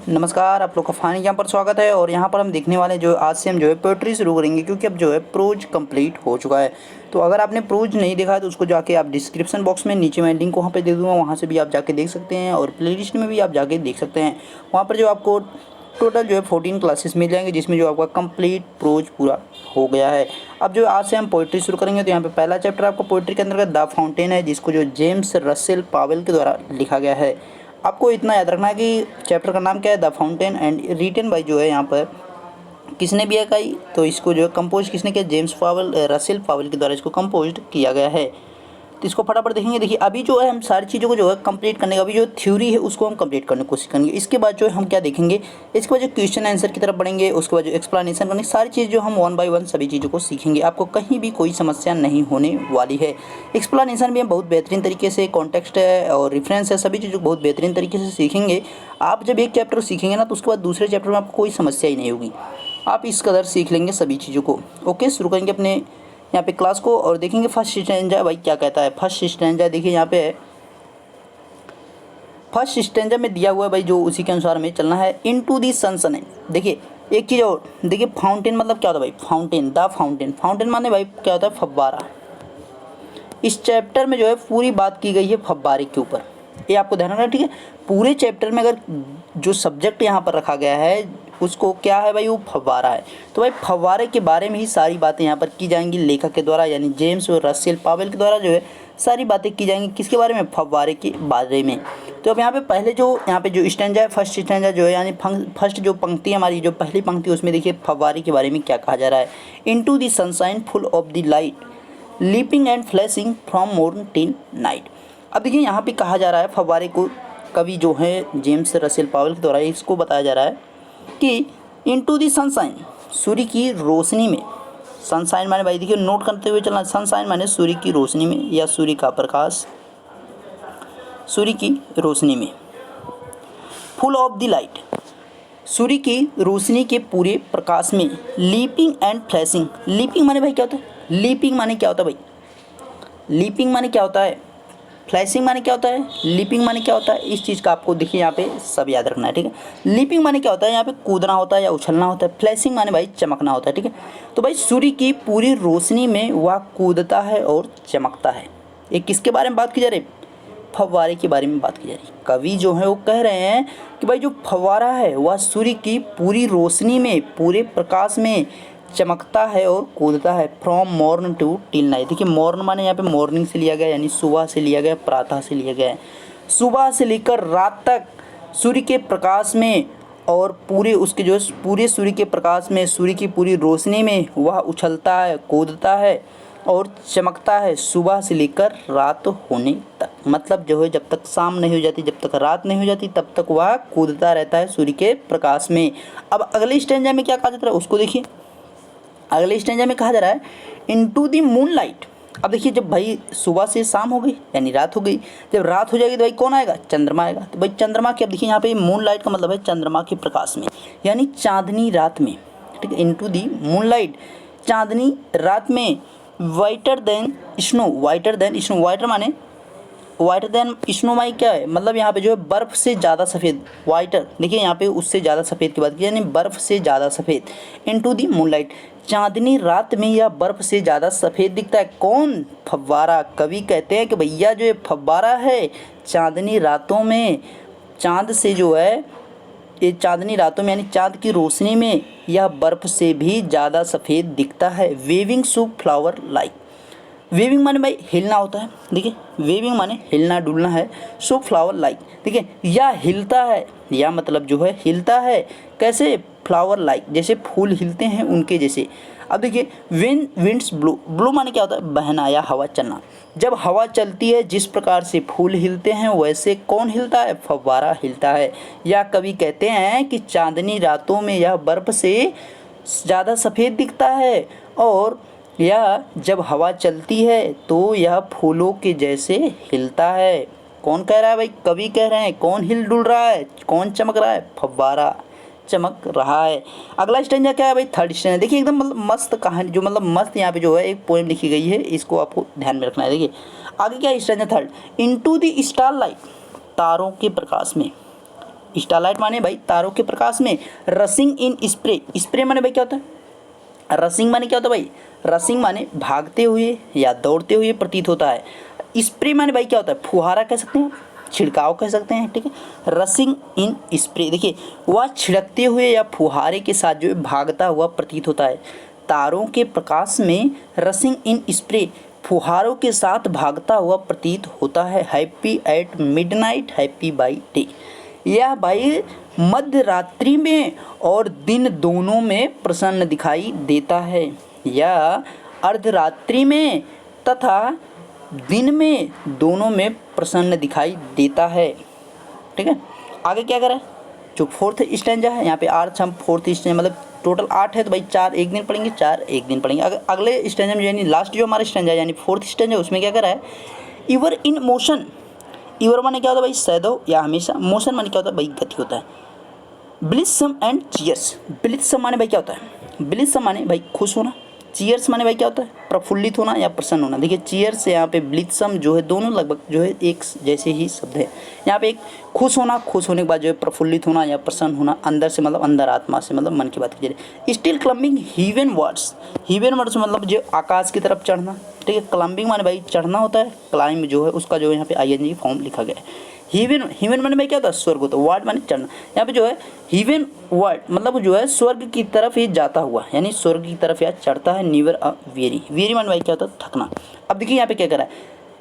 नमस्कार, आप लोग का फ़ानी यहाँ पर स्वागत है। और यहाँ पर हम देखने वाले जो आज से हम जो है पोएट्री शुरू करेंगे, क्योंकि अब जो है प्रोज कंप्लीट हो चुका है। तो अगर आपने प्रोज नहीं देखा है तो उसको जाके आप डिस्क्रिप्शन बॉक्स में नीचे मैं लिंक वहाँ पे दे दूँगा, वहाँ से भी आप जाके देख सकते हैं और प्लेलिस्ट में भी आप जाके देख सकते हैं। वहाँ पर जो आपको टोटल जो है 14 क्लासेस मिल जाएंगे, जिसमें जो आपका कंप्लीट प्रोज पूरा हो गया है। अब जो आज से हम पोएट्री शुरू करेंगे, तो यहाँ पे पहला चैप्टर आपको पोएट्री के अंतर्गत द फाउंटेन है, जिसको जो जेम्स रसेल पावेल के द्वारा लिखा गया है। आपको इतना याद रखना है कि चैप्टर का नाम क्या है, the fountain, and written by जो है यहाँ पर किसने भी है, तो इसको जो है कंपोज किसने किया, जेम्स पावेल रसेल पावेल के द्वारा इसको कंपोज किया गया है। तो इसको फटाफट देखेंगे। देखिए अभी जो है हम सारी चीज़ों को जो है कंप्लीट करने का, अभी जो थ्योरी है उसको हम कंप्लीट करने की कोशिश करेंगे। इसके बाद जो है हम क्या देखेंगे, इसके बाद जो क्वेश्चन आंसर की तरफ बढ़ेंगे, उसके बाद जो एक्सप्लेनेशन करने, सारी चीज़ जो हम वन बाय वन सभी चीज़ों को सीखेंगे। आपको कहीं भी कोई समस्या नहीं होने वाली है। एक्सप्लेनेशन भी हम बहुत बेहतरीन तरीके से, कॉन्टेक्स्ट है और रेफरेंस है, सभी चीज़ों को बहुत बेहतरीन तरीके से सीखेंगे। आप जब एक चैप्टर सीखेंगे ना, तो उसके बाद दूसरे चैप्टर में आपको कोई समस्या ही नहीं होगी। आप इस कदर सीख लेंगे सभी चीज़ों को। ओके, शुरू करेंगे अपने यहाँ पे क्लास को और देखेंगे फर्स्ट स्टैंजा भाई क्या कहता है। फर्स्ट स्टैंजा देखिए यहाँ पे है, फर्स्ट स्टैंजा में दिया हुआ है भाई, जो उसी के अनुसार हमें चलना है। Into the sunshine. देखिए एक चीज़ और देखिए, फाउंटेन मतलब क्या होता है भाई, फाउंटेन, द फाउंटेन, फाउंटेन माने भाई क्या होता है, फव्वारा। इस चैप्टर में जो है पूरी बात की गई है फव्वारे के ऊपर, ये आपको ध्यान रखना, ठीक है। पूरे चैप्टर में अगर जो सब्जेक्ट यहाँ पर रखा गया है उसको क्या है भाई, वो फव्वारा है। तो भाई फव्वारे के बारे में ही सारी बातें यहाँ पर की जाएंगी लेखक के द्वारा, यानी जेम्स और रसेल पावेल के द्वारा जो है सारी बातें की जाएंगी। किसके बारे में, फव्वारे के बारे में। तो अब यहाँ पे पहले जो यहाँ पे जो स्टैंजा है, फर्स्ट स्टैंजा जो है, यानी फर्स्ट जो पंक्ति हमारी जो पहली पंक्ति, उसमें देखिए फव्वारे के बारे में क्या कहा जा रहा है। Into the sunshine full of the light, leaping and flashing from morning till night. अब देखिए यहाँ पे कहा जा रहा है फव्वारे को, कवि जो है जेम्स रसेल पावेल के द्वारा इसको बताया जा रहा है कि इनटू दी सनशाइन, सूर्य की रोशनी में। सनशाइन माने भाई देखिए नोट करते हुए चलना, सनशाइन माने सूर्य की रोशनी में या सूर्य का प्रकाश, सूर्य की रोशनी में। फुल ऑफ द लाइट, सूर्य की रोशनी के पूरे प्रकाश में। लीपिंग एंड फ्लैशिंग, लीपिंग माने भाई क्या होता है, लीपिंग माने क्या होता है भाई, लीपिंग माने क्या होता है, फ्लैशिंग माने क्या होता है, लीपिंग माने क्या होता है। इस चीज़ का आपको देखिए यहाँ पे सब याद रखना है, ठीक है। लीपिंग माने क्या होता है, यहाँ पे कूदना होता है या उछलना होता है। फ्लैशिंग माने भाई चमकना होता है, ठीक है। तो भाई सूर्य की पूरी रोशनी में वह कूदता है और चमकता है। ये किसके बारे में बात की जा रही है, फव्वारे के बारे में बात की जा रही है। कवि जो है वो कह रहे हैं कि भाई जो फव्वारा है वह सूर्य की पूरी रोशनी में, पूरे प्रकाश में चमकता है और कूदता है। From morn to till night. देखिए मॉर्न माने यहाँ पे मॉर्निंग से लिया गया, यानी सुबह से लिया गया, प्रातः से लिया गया है। सुबह से लेकर रात तक सूर्य के प्रकाश में और पूरे उसके जो पूरे सूर्य के प्रकाश में, सूर्य की पूरी रोशनी में वह उछलता है, कूदता है और चमकता है, सुबह से लेकर रात होने तक। मतलब जो है जब तक शाम नहीं हो जाती, जब तक रात नहीं हो जाती, तब तक वह कूदता रहता है सूर्य के प्रकाश में। अब अगले स्टैंजा में क्या कहा जाता है उसको देखिए। अगले स्टैंजा में कहा जा रहा है इनटू द मून लाइट। अब देखिए जब भाई सुबह से शाम हो गई यानी रात हो गई, जब रात हो जाएगी तो भाई कौन आएगा, चंद्रमा आएगा। तो भाई चंद्रमा की, अब देखिए यहाँ पे मून लाइट का मतलब है चंद्रमा के प्रकाश में, यानी चांदनी रात में, ठीक है। इनटू द मून लाइट, चांदनी रात में। Whiter than snow, whiter than snow, whiter माने वाइटर देन स्नो माई क्या है, मतलब यहाँ पे जो है बर्फ़ से ज़्यादा सफ़ेद। वाइटर देखिए यहाँ पे उससे ज़्यादा सफ़ेद की बात की, यानी बर्फ़ से ज़्यादा सफ़ेद। इनटू दी मूनलाइट, चांदनी रात में यह बर्फ़ से ज़्यादा सफ़ेद दिखता है। कौन, फव्वारा। कवि कहते हैं कि भैया जो ये फव्वारा है चांदनी रातों में, चाँद से जो है ये चांदनी रातों में यानी चाँद की रोशनी में यह बर्फ़ से भी ज़्यादा सफ़ेद दिखता है। Waving so flower like, waving माने भाई हिलना होता है, देखिए वेविंग माने हिलना डुलना है। सो फ्लावर लाइक, देखिए या हिलता है, या मतलब जो है हिलता है कैसे, फ्लावर लाइक, जैसे फूल हिलते हैं उनके जैसे। अब देखिए विन विंड्स ब्लो, ब्लो माने क्या होता है, बहना या हवा चलना। जब हवा चलती है जिस प्रकार से फूल हिलते हैं वैसे कौन हिलता है, फव्वारा हिलता है। या कवि कहते हैं कि चांदनी रातों में यह बर्फ़ से ज़्यादा सफ़ेद दिखता है, और या जब हवा चलती है तो यह फूलों के जैसे हिलता है। कौन कह रहा है भाई, कवि कह रहे हैं। कौन हिल डुल रहा है, कौन चमक रहा है, फव्वारा चमक रहा है। अगला स्टैंजा क्या है भाई, थर्ड स्टैंजा। देखिए एकदम मतलब मस्त कहानी, जो मतलब मस्त यहाँ पे जो है एक पोएम लिखी गई है, इसको आपको ध्यान में रखना है। देखिए आगे क्या है stanza third, into the star light, तारों के प्रकाश में। स्टारलाइट माने भाई तारों के प्रकाश में। रसिंग इन स्प्रे, स्प्रे माने भाई क्या होता है, रसिंग माने क्या होता है भाई, रसिंग माने भागते हुए या दौड़ते हुए प्रतीत होता है। स्प्रे माने भाई क्या होता है, फुहारा कह सकते हैं, छिड़काव कह सकते हैं, ठीक है। रसिंग इन स्प्रे, देखिए वह छिड़कते हुए या फुहारे के साथ जो है भागता हुआ प्रतीत होता है। तारों के प्रकाश में रसिंग इन स्प्रे, फुहारों के साथ भागता हुआ प्रतीत होता है। Happy at midnight, happy by day, यह भाई मध्य रात्रि में और दिन दोनों में प्रसन्न दिखाई देता है। यह अर्धरात्रि में तथा दिन में दोनों में प्रसन्न दिखाई देता है, ठीक है। आगे क्या करें, जो फोर्थ स्टैंजा है यहाँ पे आर्च हम फोर्थ स्टैंजा मतलब टोटल 8 है तो भाई 4 एक दिन पढ़ेंगे, 4 एक दिन पढ़ेंगे। अगले स्टैंजा में यानी लास्ट जो हमारा स्टैंजा यानी फोर्थ स्टैंजा उसमें क्या करा है, इवर इन मोशन, इवर माने क्या होता है भाई सैदो या हमेशा, मोशन माने क्या होता है भाई गति होता है। ब्लिसम एंड चीयर्स, ब्लिसम माने भाई क्या होता है, ब्लिसम माने भाई खुश होना, चीयर्स माने भाई क्या होता है प्रफुल्लित होना या प्रसन्न होना। देखिए चीयर्स यहाँ पे ब्लिसम जो है दोनों लगभग जो है एक जैसे ही शब्द है। यहाँ पे एक खुश होना, खुश होने के बाद जो है प्रफुल्लित होना या प्रसन्न होना, अंदर से मतलब अंदर आत्मा से मतलब मन की बात कीजिए। Still क्लम्बिंग heaven words, heaven words मतलब जो आकाश की तरफ चढ़ना, ठीक है। क्लम्बिंग माने भाई चढ़ना होता है, क्लाइंब जो है उसका जो है यहाँ पे आईएनजी फॉर्म लिखा गया है। हीवन, हीवन माने भाई क्या होता है स्वर्ग होता है, वर्ड माने चढ़ना। यहाँ पे जो है हीवन वर्ड मतलब जो है स्वर्ग की तरफ ही जाता हुआ यानी स्वर्ग की तरफ या चढ़ता है। नीवर अ वेरी, वेरी माने भाई क्या होता है थकना। अब देखिए यहाँ पे क्या करा है,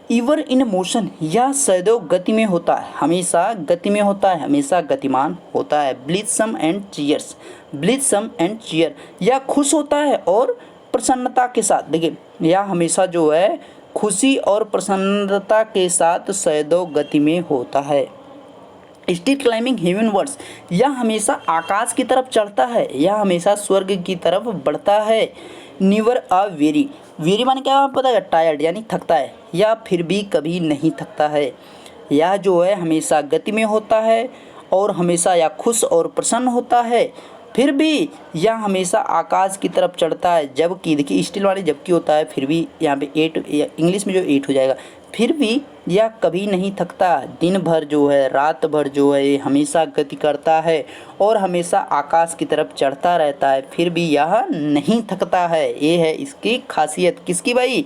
इवर इन मोशन, यह सदैव गति में होता है, हमेशा गति में होता है, हमेशा गतिमान होता है। ब्लिसम एंड चीयर्स, ब्लिसम एंड चीयर, यह खुश होता है और प्रसन्नता के साथ, देखिए यह हमेशा जो है खुशी और प्रसन्नता के साथ सदैव गति में होता है। स्टिल क्लाइंबिंग हेवन वर्ड्स, यह हमेशा आकाश की तरफ चढ़ता है, यह हमेशा स्वर्ग की तरफ बढ़ता है। नीवर अ वेरी, वेरी माने क्या पता है टायर्ड यानी थकता है, या फिर भी कभी नहीं थकता है। यह जो है हमेशा गति में होता है और हमेशा या खुश और प्रसन्न होता है, फिर भी यह हमेशा आकाश की तरफ चढ़ता है। जबकि देखिए स्टिल वाले जबकि होता है, फिर भी यहाँ पे 8 इंग्लिश में जो 8 हो जाएगा, फिर भी यह कभी नहीं थकता। दिन भर जो है रात भर जो है ये हमेशा गति करता है और हमेशा आकाश की तरफ चढ़ता रहता है, फिर भी यह नहीं थकता है। ये है इसकी खासियत, किसकी भाई,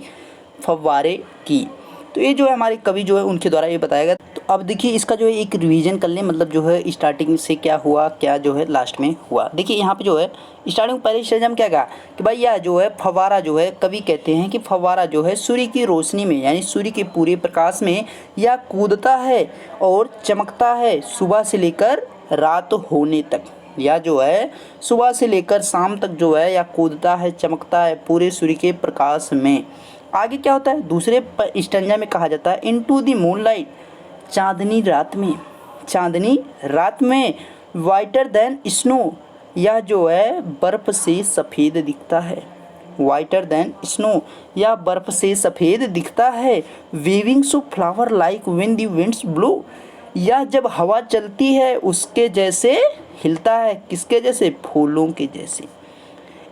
फव्वारे की। तो ये जो है हमारे कवि जो है उनके द्वारा ये बताया गया। तो अब देखिए इसका जो है एक रिवीजन कर लें, मतलब जो है स्टार्टिंग से क्या हुआ, क्या जो है लास्ट में हुआ। देखिए यहाँ पे जो है स्टार्टिंग में पहले स्टेज हम क्या कहा कि भाई यह जो है फव्वारा जो है, कवि कहते हैं कि फव्वारा जो है सूर्य की रोशनी में यानी सूर्य के पूरे प्रकाश में यह कूदता है और चमकता है सुबह से लेकर रात होने तक। या जो है सुबह से लेकर शाम तक जो है या कूदता है चमकता है पूरे सूर्य के प्रकाश में। आगे क्या होता है दूसरे स्टैंजा में कहा जाता है इनटू द मूनलाइट, चांदनी रात में, चांदनी रात में। वाइटर देन स्नो, यह जो है बर्फ़ से सफ़ेद दिखता है। वाइटर देन स्नो, यह बर्फ़ से सफ़ेद दिखता है। Weaving so flower like when the winds blow, यह जब हवा चलती है उसके जैसे हिलता है, किसके जैसे, फूलों के जैसे।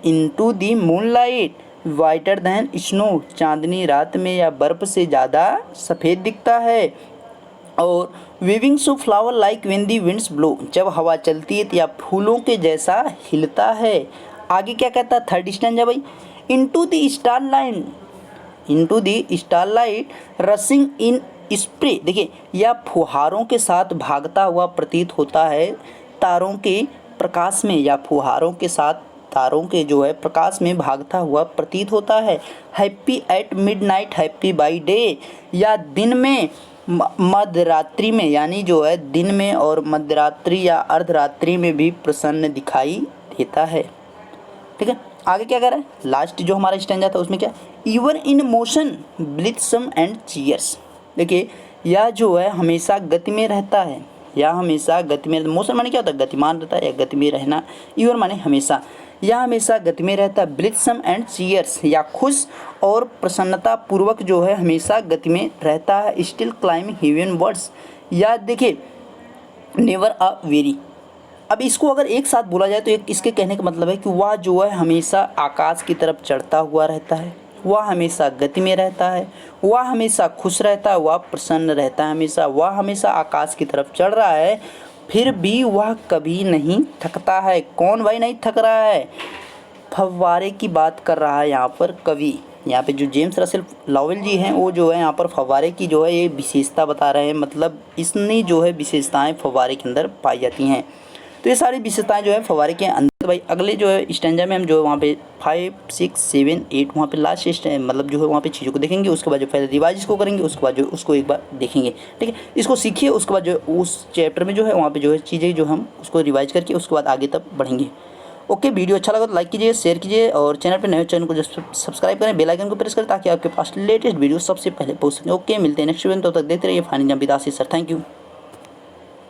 Into the moonlight, whiter than snow, चांदनी रात में या बर्फ़ से ज़्यादा सफ़ेद दिखता है। और weaving so flower like when the winds blow, जब हवा चलती है या फूलों के जैसा हिलता है। आगे क्या कहता है थर्ड स्टैंजा भाई, into the star line, into the star light रसिंग in spray, देखिए यह फुहारों के साथ भागता हुआ प्रतीत होता है तारों के प्रकाश में, या फुहारों के साथ तारों के जो है प्रकाश में भागता हुआ प्रतीत होता है। Happy at midnight, happy by day, या दिन में मध्यरात्रि में यानी जो है दिन में और मध्यरात्रि या अर्धरात्रि में भी प्रसन्न दिखाई देता है। ठीक है, आगे क्या कर रहा है लास्ट जो हमारा स्टैंजा था उसमें क्या, even in motion blossom and cheers, देखिए यह जो है हमेशा गति में रहता है, या हमेशा गति में, मोशन माने क्या होता है गतिमान रहता है या गति में रहना, इवन माने हमेशा, यह हमेशा गति में रहता है। ब्लिट्सम एंड चीयर्स, या खुश और प्रसन्नता पूर्वक जो है हमेशा गति में रहता है। स्टिल क्लाइंबिंग हेवन वर्ड्स, या देखिए नेवर अ वेरी। अब इसको अगर एक साथ बोला जाए तो एक इसके कहने का मतलब है कि वह जो है हमेशा आकाश की तरफ चढ़ता हुआ रहता है, वह हमेशा गति में रहता है, वह हमेशा खुश रहता है, वह प्रसन्न रहता है हमेशा, वह हमेशा आकाश की तरफ चढ़ रहा है फिर भी वह कभी नहीं थकता है। कौन भाई नहीं थक रहा है? फव्वारे की बात कर रहा है यहाँ पर कवि। यहाँ पे जो जेम्स रसेल लॉवेल जी हैं वो जो है यहाँ पर फव्वारे की जो है ये विशेषता बता रहे हैं, मतलब इसने जो है विशेषताएं फव्वारे के अंदर पाई जाती हैं। तो ये सारी विशेषताएं जो है फव्वारे के अंदर। भाई अगले जो है स्टैंजा में हम जो है वहाँ पे 5, 6, 7, 8 वहाँ पे लास्ट मतलब जो है वहाँ पे चीज़ों को देखेंगे। उसके बाद जो पहले रिवाइज इसको करेंगे, उसके बाद जो उसको एक बार देखेंगे। ठीक है, इसको सीखिए, उसके बाद जो उस चैप्टर में जो है वहाँ पे जो है चीज़ें जो हम उसको रिवाइज करके उसके बाद आगे तक बढ़ेंगे। ओके, वीडियो अच्छा लगा तो लाइक कीजिए, शेयर कीजिए और चैनल पे नए चैनल को सब्सक्राइब करें, बेल आइकन को प्रेस करें ताकि आपके पास लेटेस्ट वीडियो सबसे पहले पहुंच सके। ओके, मिलते हैं नेक्स्ट वीडियो में, तब तक देखते रहिए फाइनल विदासी सर। Thank you.